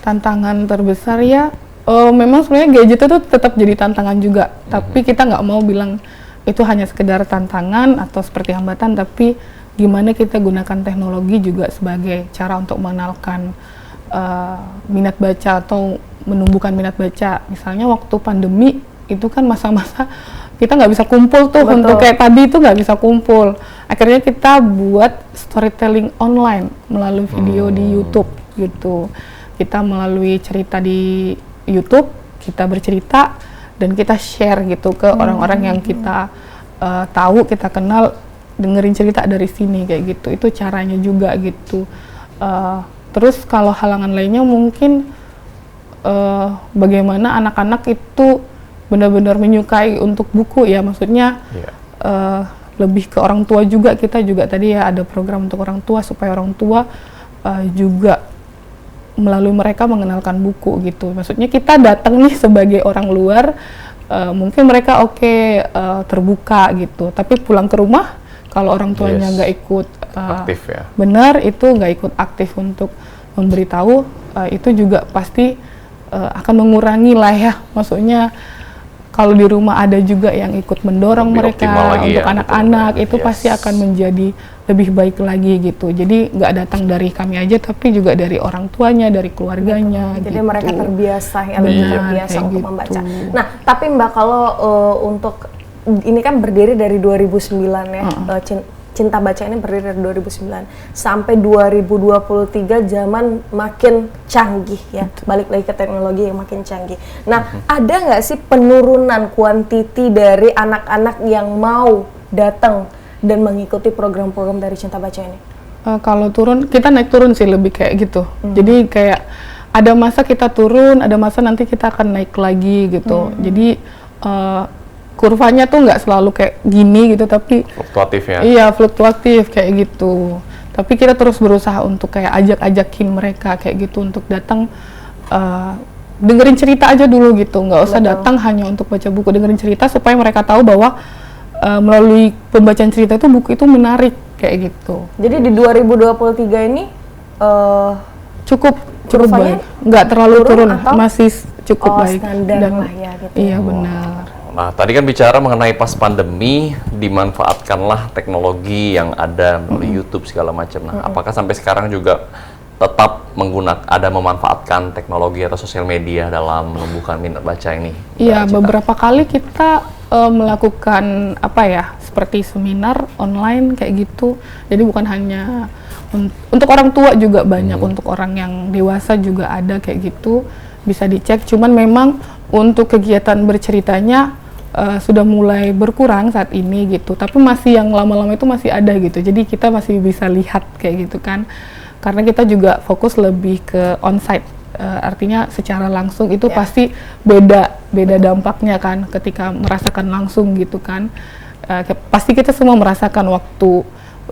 Tantangan terbesar ya, memang sebenarnya gadget itu tetap jadi tantangan juga, tapi kita nggak mau bilang itu hanya sekedar tantangan atau seperti hambatan, tapi gimana kita gunakan teknologi juga sebagai cara untuk mengenalkan minat baca atau menumbuhkan minat baca. Misalnya waktu pandemi itu kan masa-masa kita nggak bisa kumpul tuh. Betul. Untuk kayak tadi itu nggak bisa kumpul. Akhirnya kita buat storytelling online melalui video di YouTube gitu. Kita melalui cerita di YouTube, kita bercerita dan kita share gitu ke orang-orang yang kita tahu, kita kenal, dengerin cerita dari sini kayak gitu. Itu caranya juga gitu. Terus kalau halangan lainnya mungkin bagaimana anak-anak itu benar-benar menyukai untuk buku ya, maksudnya lebih ke orang tua juga. Kita juga tadi ya ada program untuk orang tua supaya orang tua juga melalui mereka mengenalkan buku gitu. Maksudnya kita datang nih sebagai orang luar, mungkin mereka terbuka gitu, tapi pulang ke rumah kalau orang tuanya nggak ikut aktif ya. Benar, itu nggak ikut aktif untuk memberitahu, itu juga pasti akan mengurangi lah ya. Maksudnya kalau di rumah ada juga yang ikut mendorong lebih mereka untuk anak-anak, itu pasti akan menjadi lebih baik lagi gitu. Jadi nggak datang dari kami aja, tapi juga dari orang tuanya, dari keluarganya. Jadi gitu. mereka terbiasa ya, lebih terbiasa untuk gitu. membaca. Nah, tapi Mbak, kalau untuk ini kan berdiri dari 2009 ya, Cinta Baca ini berdiri dari 2009 sampai 2023, zaman makin canggih ya. Balik lagi ke teknologi yang makin canggih. Nah, ada nggak sih penurunan kuantiti dari anak-anak yang mau datang dan mengikuti program-program dari Cinta Baca ini? Kalau turun, kita naik turun sih, lebih kayak gitu. Jadi kayak ada masa kita turun, ada masa nanti kita akan naik lagi gitu. Jadi kurvanya tuh nggak selalu kayak gini gitu, tapi fluktuatif ya. Iya, fluktuatif kayak gitu. Tapi kita terus berusaha untuk kayak ajak-ajakin mereka kayak gitu untuk datang, dengerin cerita aja dulu gitu, nggak usah datang hanya untuk baca buku, dengerin cerita supaya mereka tahu bahwa melalui pembacaan cerita itu buku itu menarik kayak gitu. Jadi di 2023 ini cukup baik, nggak terlalu turun, masih cukup baik. Dan lah ya gitu. Iya benar. Nah, tadi kan bicara mengenai pas pandemi, dimanfaatkanlah teknologi yang ada melalui YouTube segala macam. Nah, apakah sampai sekarang juga tetap memanfaatkan teknologi atau sosial media dalam menumbuhkan minat baca ini? Iya, beberapa kali kita melakukan seperti seminar online kayak gitu. Jadi bukan hanya untuk orang tua juga banyak, untuk orang yang dewasa juga ada kayak gitu. Bisa dicek, cuman memang untuk kegiatan berceritanya sudah mulai berkurang saat ini gitu, tapi masih yang lama-lama itu masih ada gitu, jadi kita masih bisa lihat kayak gitu kan, karena kita juga fokus lebih ke onsite artinya secara langsung itu pasti beda dampaknya kan ketika merasakan langsung gitu kan. Pasti kita semua merasakan waktu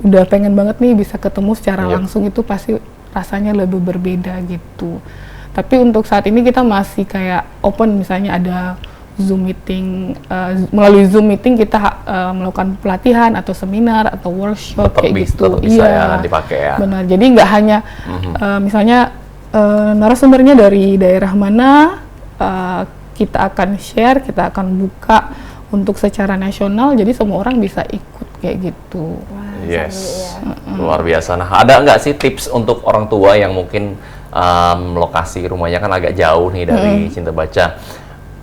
udah pengen banget nih bisa ketemu secara langsung, itu pasti rasanya lebih berbeda gitu. Tapi untuk saat ini kita masih kayak open, misalnya ada Zoom meeting, melalui Zoom meeting kita melakukan pelatihan atau seminar atau workshop kayak gitu. Bisa ya dipakai ya. Benar. Jadi nggak hanya misalnya narasumbernya dari daerah mana, kita akan share, kita akan buka untuk secara nasional, jadi semua orang bisa ikut kayak gitu. Yes, luar biasa. Nah, ada nggak sih tips untuk orang tua yang mungkin lokasi rumahnya kan agak jauh nih dari Cinta Baca,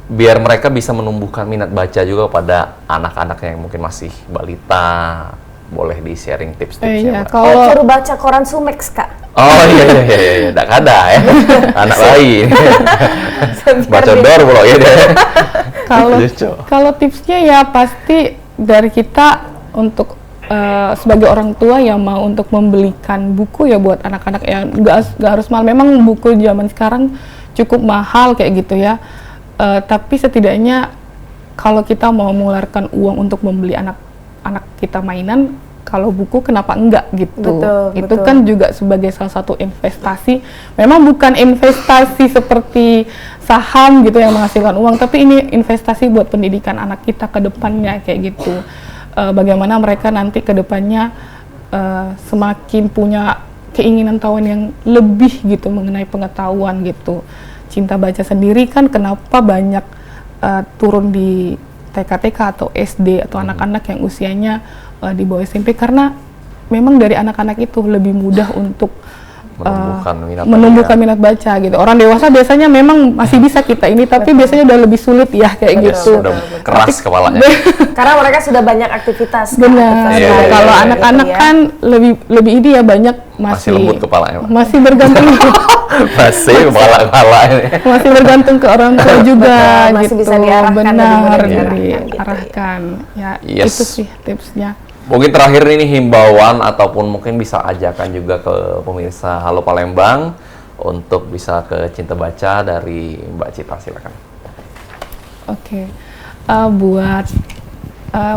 biar mereka bisa menumbuhkan minat baca juga pada anak-anak yang mungkin masih balita? Boleh di-sharing tips-tipsnya, Mbak? Kalau suruh baca koran Sumex, Kak. Oh iya, nggak ada ya, anak lain. Baca dor pula ya deh. Kalau tipsnya ya pasti dari kita untuk sebagai orang tua yang mau untuk membelikan buku ya buat anak-anak yang nggak harus mahal. Memang buku zaman sekarang cukup mahal kayak gitu ya. Tapi setidaknya kalau kita mau mengeluarkan uang untuk membeli anak kita mainan, kalau buku kenapa enggak gitu. Itu kan juga sebagai salah satu investasi. Memang bukan investasi seperti saham gitu yang menghasilkan uang, tapi ini investasi buat pendidikan anak kita ke depannya kayak gitu. Bagaimana mereka nanti ke depannya semakin punya keinginan tahuan yang lebih gitu mengenai pengetahuan gitu. Cinta Baca sendiri kan kenapa banyak turun di TK-TK atau SD atau anak-anak yang usianya di bawah SMP, karena memang dari anak-anak itu lebih mudah untuk menumbuhkan minat baca gitu. Orang dewasa biasanya memang masih bisa kita ini, tapi biasanya udah lebih sulit ya kayak gitu. Udah keras kepalanya. Karena mereka sudah banyak aktivitas. Benar. Kalau anak-anak kan lebih ini ya, banyak masih lembut kepalanya, Pak. Masih bergantung masih kepala ini. Masih bergantung ke orang tua juga. Masih gitu. bisa diarahkan. Benar, diarahkan. Ya, itu sih tipsnya. Mungkin terakhir ini himbauan ataupun mungkin bisa ajakan juga ke pemirsa Halo Palembang untuk bisa ke Cinta Baca dari Mbak Cita, silakan. Oke. Buat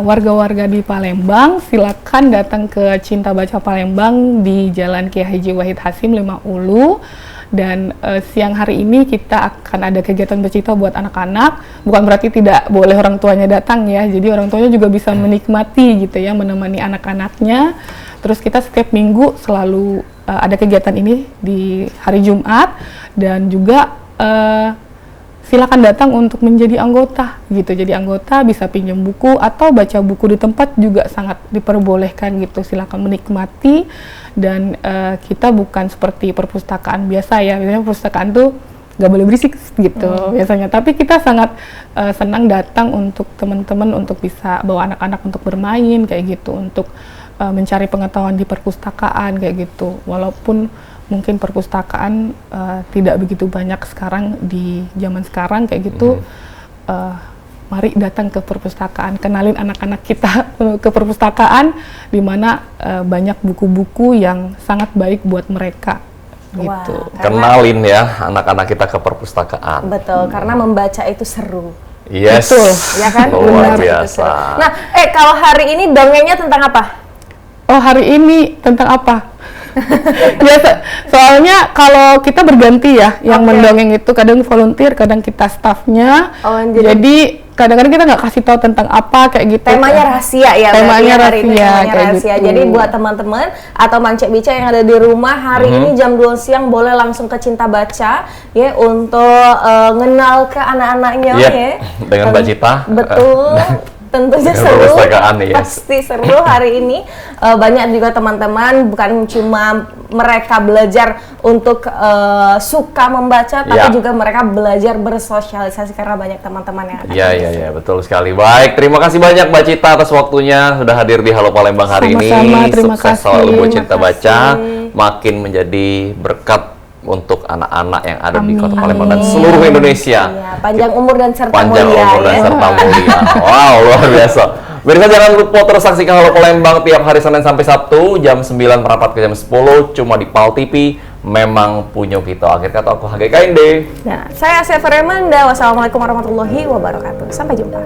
warga-warga di Palembang, silakan datang ke Cinta Baca Palembang di Jalan Kiai Haji Wahid Hasim 5 Ulu. Dan siang hari ini kita akan ada kegiatan bercerita buat anak-anak. Bukan berarti tidak boleh orang tuanya datang ya. Jadi orang tuanya juga bisa menikmati gitu ya, menemani anak-anaknya. Terus kita setiap minggu selalu ada kegiatan ini di hari Jumat. Dan juga silakan datang untuk menjadi anggota gitu. Jadi anggota bisa pinjam buku atau baca buku di tempat juga sangat diperbolehkan gitu. Silakan menikmati. Dan kita bukan seperti perpustakaan biasa ya. Biasanya perpustakaan tuh nggak boleh berisik gitu biasanya. Tapi kita sangat senang datang untuk teman-teman untuk bisa bawa anak-anak untuk bermain kayak gitu, untuk mencari pengetahuan di perpustakaan kayak gitu. Walaupun mungkin perpustakaan tidak begitu banyak sekarang di zaman sekarang kayak gitu. Mari datang ke perpustakaan, kenalin anak-anak kita ke perpustakaan, di mana banyak buku-buku yang sangat baik buat mereka. Gitu. Kenalin ya anak-anak kita ke perpustakaan. Betul, karena membaca itu seru. Yes. Betul, ya kan? Luar biasa. Nah, kalau hari ini dongengnya tentang apa? Oh, hari ini tentang apa? Biasa, soalnya kalau kita berganti ya, yang mendongeng itu kadang volunteer, kadang kita staffnya. Jadi kadang-kadang kita nggak kasih tahu tentang apa kayak gitu. Temanya rahasia ya. Temanya rahasia. Gitu. Jadi buat teman-teman atau Mancek Bica yang ada di rumah hari ini jam 2 siang boleh langsung ke Cinta Baca ya untuk ngenal ke anak-anaknya ya. Dengan Mbak Cita. Betul. Tentunya seru, pasti seru hari ini. Banyak juga teman-teman, bukan cuma mereka belajar untuk suka membaca, tapi juga mereka belajar bersosialisasi karena banyak teman-teman yang ada. Iya, betul sekali. Baik, terima kasih banyak Mbak Cita atas waktunya sudah hadir di Halo Palembang hari ini. Terima Sukses kasih. selalu buat Cinta Baca, makin menjadi berkat untuk anak-anak yang ada di Kota Palembang dan seluruh Indonesia. Iya, panjang umur dan serta panjang mulia. Umur dan serta mulia. Wow, luar biasa. Pemirsa jangan lupa terus saksikan Halo Palembang tiap hari Senin sampai Sabtu jam 9 merapat ke jam 10 cuma di PAL TV, memang punya kita. Akhir kata aku Hage Kainde. Nah, saya Asia Feremanda. Wassalamualaikum warahmatullahi wabarakatuh. Sampai jumpa.